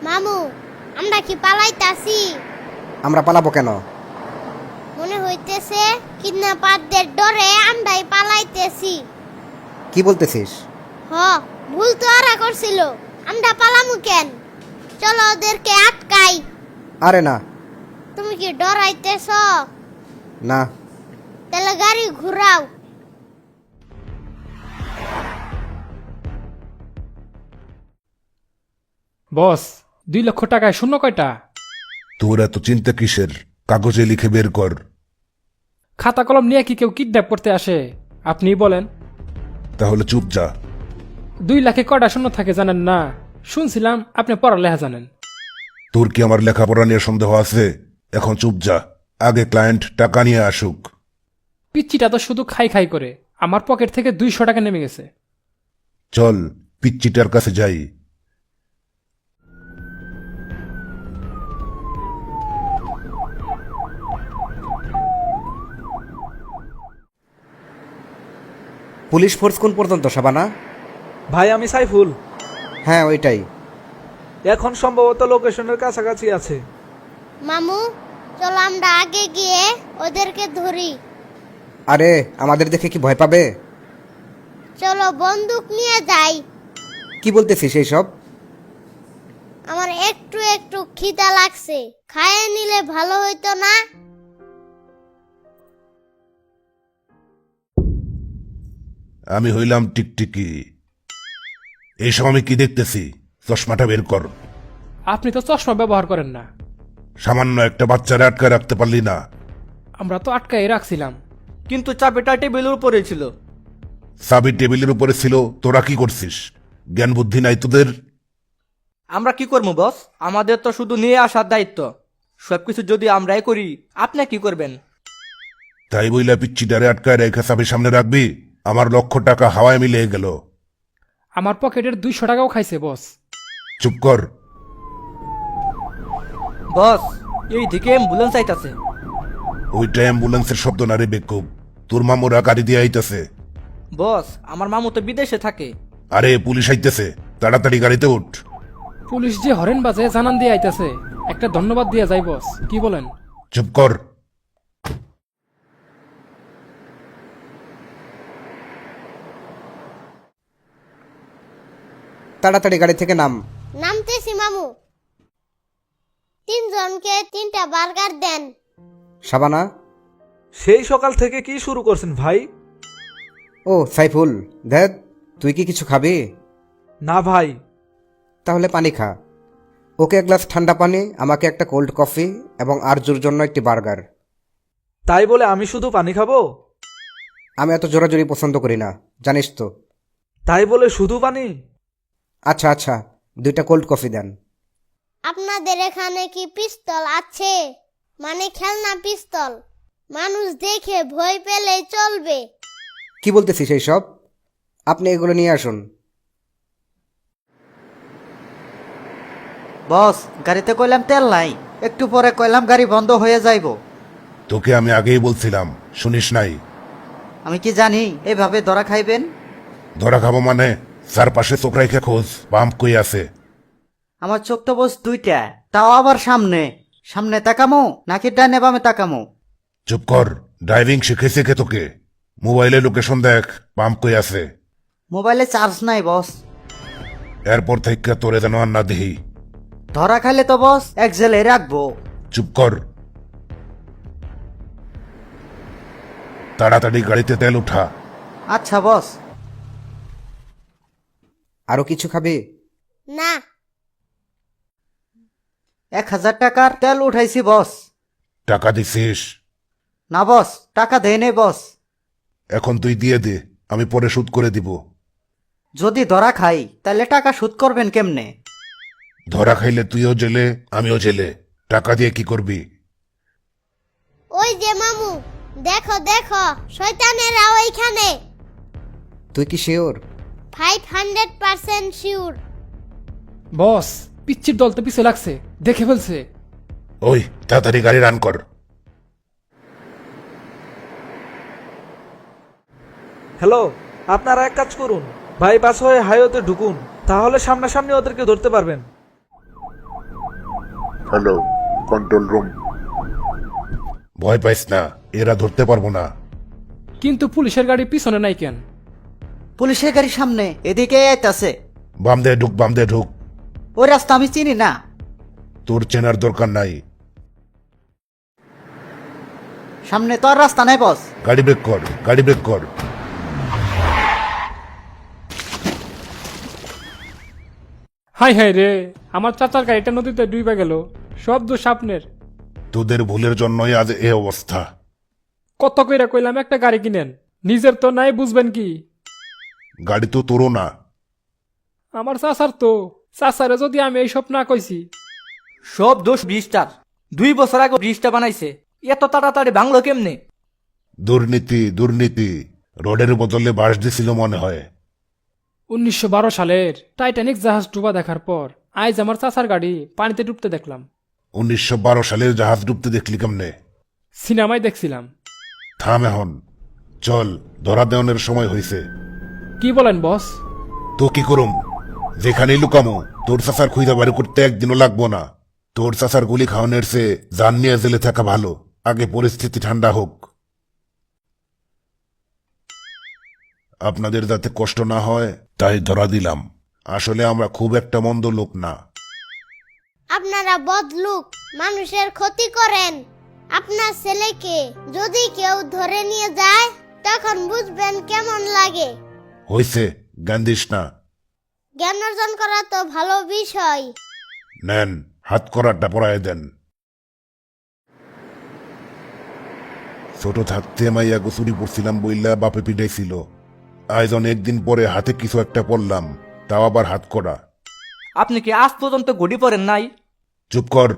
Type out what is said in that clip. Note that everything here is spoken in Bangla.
মামু, আমরা কি পালাইতাছি? আমরা পালাবো কেন? মনে হইতেছে কিডন্যাপারদের ডরে আমরাই পালাইতেছি। কি বলতেছিস? ভুল তো ওরা করছিল, আমরা পালামু কেন? চলো ওদেরকে আটকাই। আরে না। তুমি কি ডরাইতেছ? না। তাহলে গাড়ি ঘুরাও। বস, 2 লক্ষ টাকায় শূন্য কয়টা? তোর এত চিন্তা কিসের? কাগজে লিখে বের কর। খাতা কলম নিয়ে কি কেউ কিডন্যাপ করতে আসে? আপনিই বলেন। তাহলে চুপ যা। 2 লাখে কয়টা শূন্য থাকে জানেন না? শুনছিলাম আপনি পড়ালেখা জানেন। তোর কি আমার লেখাপড়া নিয়ে সন্দেহ আছে? এখন চুপ যা, আগে ক্লায়েন্ট টাকা নিয়ে আসুক। পিচ্চিটা তো শুধু খাই খাই করে, আমার পকেট থেকে 200 টাকা নেমে গেছে। চল পিচ্চিটার কাছে যাই। পুলিশ ফোর্স কোন পর্যন্ত, শাবানা? ভাই আমি সাইফুল। হ্যাঁ ওইটাই। এখন সম্ভবত লোকেশনের কাছাকাছি আছে। মামু, চলো আমরা আগে গিয়ে ওদেরকে ধরি। আরে আমাদের দেখে কি ভয় পাবে? চলো বন্দুক নিয়ে যাই। কি বলতেছিস এইসব? আমার একটু একটু খিদা লাগছে, খাইয়ে নিলে ভালো হইতো না? আমি হইলাম টিকটিকি। এইসব আমি কি দেখতেছি? চশমাটা বের কর। আপনি তো চশমা ব্যবহার করেন না। সামান্য একটা বাচ্চারা আটকায় রাখতে পারলি না? আমরা তো আটকাই রাখছিলাম। কিন্তু চাবিটা টেবিলের উপরে ছিল। চাবি টেবিলের উপরে ছিল, তোরা কি করছিস? জ্ঞান বুদ্ধি নাই তোদের? আমরা কি করবো বস? আমাদের তো শুধু নিয়ে আসার দায়িত্ব। সবকিছু যদি আমরাই করি, আপনি কি করবেন? তাই বইলা পিচ্চিটারে আটকায় রেখে চাবি সামনে রাখবি? আমার লক্ষ টাকা হাওয়ায় মিলিয়ে গেল। আমার পকেটের 200 টাকাও খাইছে বস। চুপ কর। বস, এই দিকে অ্যাম্বুলেন্স আইতাছে। ওইটা অ্যাম্বুলেন্সের শব্দ না রে বেকুব, তোর মামুরা গাড়ি দিয়ে আইতেছে। বস, আমার মামু তো বিদেশে থাকে। আরে পুলিশ আইতেছে, তাড়াতাড়ি গাড়িতে উঠ। পুলিশ যে হরেন বাজে জানান দিয়ে আইতাছে, একটা ধন্যবাদ দিয়ে যাই বস, কি বলেন? চুপ কর। তাড়াতাড়ি গাড়ি থেকে নাম। নামতেছি মামু। 3 জনকে 3টা বার্গার দেন। শাবানা? সেই সকাল থেকে কি শুরু করছেন ভাই? ও সাইফুল, দেখ তুই কি কিছু খাবি? না ভাই। তাহলে পানি খা। ওকে 1 গ্লাস ঠান্ডা পানি, আমাকে একটা কোল্ড কফি এবং আরজুর জন্য একটি বার্গার। তাই বলে আমি শুধু পানি খাবো? আমি এত জোরাজোরি পছন্দ করি না, জানিস তো। তাই বলে শুধু পানি? আচ্ছা আচ্ছা, 2টা কোল্ড কফি দেন। আপনাদের এখানে কি পিস্তল আছে? মানে খেলনা পিস্তল? মানুষ দেখে ভয় পেলে চলবে। কি বলতেছিস এইসব? আপনি এগুলো নিয়ে আসুন। বস, গাড়িতে কইলাম তেল নাই, একটু পরে কইলাম গাড়ি বন্ধ হয়ে যাইব। তোকে আমি আগেই বলছিলাম, শুনিস নাই? আমি কি জানি এভাবে ধরা খাইবেন? ধরা খাবো মানে? চারপাশে চোখ রেখে খোঁজ, পাম্প কই আছে। আমার চোখ তো বস 2টা, তাও আবার সামনে। সামনে তাকামো নাকি ডানে বামে তাকামো? চুপ কর, ড্রাইভিং শিখেছে কে তোকে? মোবাইলে লোকেশন দেখ, পাম্প কই আছে। মোবাইলে চার্জ নাই বস। এরপর থেকে তোরে যেন আর না দেহি। ধরা খাইলে তো বস এক জেলে রাখবো। চুপ কর। তাড়াতাড়ি গাড়িতে তেল উঠা। আচ্ছা বস। আরো কিছু খাবি? না। 1000 টাকার তেল উঠাইছি বস। টাকা দিছিস? না বস, টাকা দেয় নেই বস। এখন তুই দিয়ে দে, আমি পরে শোধ করে দিব। যদি ধরা খাই তাহলে টাকা শোধ করবেন কেমনে? ধরা খাইলে তুইও জেলে, আমিও জেলে। টাকা দিয়ে কি করবি? ওই যে মামু, দেখো দেখো, শয়তানেরা ওইখানে। তুই কি শিওর? 500% শিওর। বস, পিচ্চির দল তো পিছে লাগছে, দেখে ফেলছে। ওই তাড়াতাড়ি গাড়ি রান কর। হ্যালো, আপনারা এক কাজ করুন, বাইপাস হয়ে হাইওয়েতে ঢুকুন, তাহলে সামনাসামনি ওদেরকে ধরতে পারবেন। Hello control room. ভয় পাইস না, এরা ধরতে পারবো না। কিন্তু পুলিশের গাড়ি পিছনে নাই কেন? পুলিশের গাড়ির সামনে এদিকে আইতাছে। বাম দিয়ে ঢুক, বাম দিয়ে ঢুক। ওই রাস্তা আমি চিনি না। তোর চেনার দরকার নাই। সামনে তো আর রাস্তা নাই বস। গাড়ি ব্রেক কর, গাড়ি ব্রেক কর। হাই হাই রে, আমার চাচার গাড়িটা নদীতে ডুবে গেল। সব দোষ আপনার। তোদের ভুলের জন্যই আজ এ অবস্থা। কত কইরা কইলাম একটা গাড়ি কিনেন, নিজের তো নাই, বুঝবেন কি? গাড়ি তো তোরও না। আমার চাচার তো। চাচারে যদি আমি এইসব না কইছি। সব দোষ ব্রিজটার। 2 বছর আগে ব্রিজটা বানাইছে, এত তাড়াতাড়ি ভাঙলো কেমনে? দুর্নীতি, দুর্নীতি। রোডের বদলে বাঁশ দিছিল মনে হয়। 1912 সালের টাইটানিক জাহাজ ডুবা দেখার পর আজ আমার চাচার গাড়ি পানিতে ডুবতে দেখলাম। 1912 সালের জাহাজ ডুবতে দেখলি কেমনে? সিনেমায় দেখছিলাম। থাম এখন, চল, ধরা দেওয়ানের সময় হয়েছে। কি বলেন বস? তো কি করুম? যেখানেই লুকামো, তোর চাচার খুঁজা বাড়ি করতে একদিনও লাগবো না। তোর চাচার গুলি খাওয়ানোর চেয়ে জান নিয়ে জেলে থাকা ভালো। আগে পরিস্থিতি ঠান্ডা হোক। আপনাদের যাতে কষ্ট না হয় তাই ধরা দিলাম। আসলে আমরা খুব একটা মন্দ লোক না। আপনারা বদলুক, মানুষের ক্ষতি করেন। আপনার ছেলেকে যদি কেউ ধরে নিয়ে যায় তখন বুঝবেন কেমন লাগে। হইছে, জ্ঞান দিস না। জ্ঞান অর্জন করা তো ভালো বিষয়। নেন, হাত করাটা পরায় দেন। ছোট থাকতে মাইয়া গোসুরি পড়ছিলাম বইলা বাপে পিটাইছিল। আজ অনেকদিন পরে হাতে কিছু একটা পড়লাম, তাও আবার হাত করা। আপনি কি আজ পর্যন্ত ঘড়ি পরেন নাই? চুপ কর।